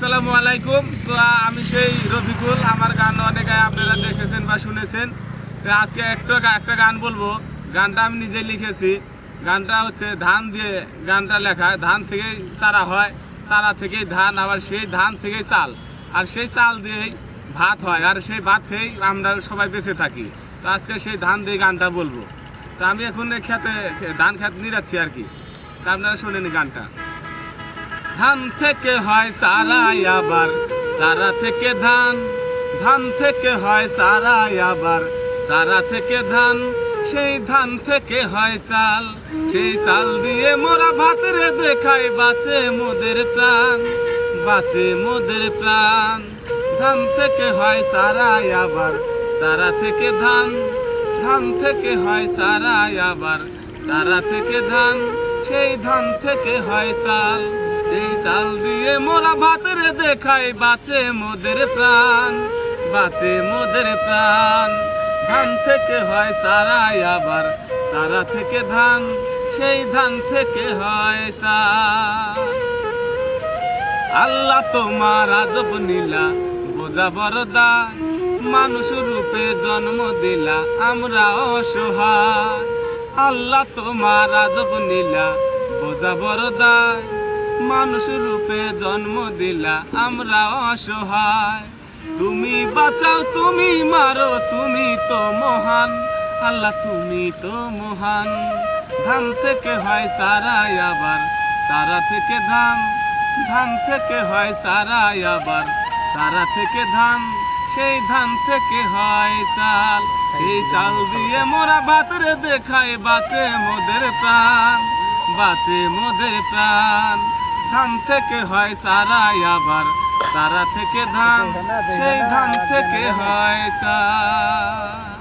আসসালামু আলাইকুম। তো আমি সেই রফিকুল। আমার গান অনেকে আপনারা দেখেছেন বা শুনেছেন। তো আজকে একটা গান বলবো। গানটা আমি নিজে লিখেছি। গানটা হচ্ছে ধান দিয়ে গানটা লেখা। ধান থেকেই চারা হয়, চারা থেকেই ধান, আবার সেই ধান থেকেই চাল, আর সেই চাল দিয়েই ভাত হয়, আর সেই ভাত খেয়েই আমরা সবাই বেঁচে থাকি। তো আজকে সেই ধান দিয়ে গানটা বলবো। তো আমি এখন ধান খেত নিরাচ্ছি আর কি। তা আপনারা শোনেন গানটা। ধান থেকে হয় চারাই, আবার চারা থেকে ধান, ধান থেকে হয় চারাই, আবার চারা থেকে ধান, সেই ধান থেকে হয় চাল, সেই চাল দিয়ে মোরা ভাতেরে দেখাই বাঁচে মোদের প্রাণ, বাঁচে মোদের প্রাণ। ধান থেকে হয় চারাই, আবার চারা থেকে ধান, ধান থেকে হয় চারাই, আবার চারা থেকে ধান, সেই ধান থেকে হয় চাল, সেই চাল দিয়ে মোরা ভাতেরে দেখাই বাঁচে মোদের প্রাণ, বাঁচে মোদের প্রাণ। ধান থেকে হয় চারাই, আবার চারা থেকে ধান, সেই ধান থেকে হয় চাল। আল্লাহ তোমার আজব নীলা বোঝা বড় দায়, মানুষ রূপে জন্ম দিলা আমরা অসহায়। আল্লাহ তোমার আজব নীলা বোঝা বড় দায়, মানুষ রূপে জন্ম দিলা আমরা অসহায়। তুমি বাঁচাও তুমি মারো তুমি তো মহান, আল্লাহ তুমি তো মহান। ধান থেকে হয় চারাই, আবার চারা থেকে ধান, ধান থেকে হয় চারাই, আবার চারা থেকে ধান, সেই ধান থেকে হয় চাল, সেই চাল দিয়ে মোরা ভাতেরে দেখাই বাঁচে মোদের প্রাণ, বাঁচে মোদের প্রাণ। ধান থেকে হয় চারাই, আবার চারা থেকে ধান, সেই ধান থেকে হয় চাল।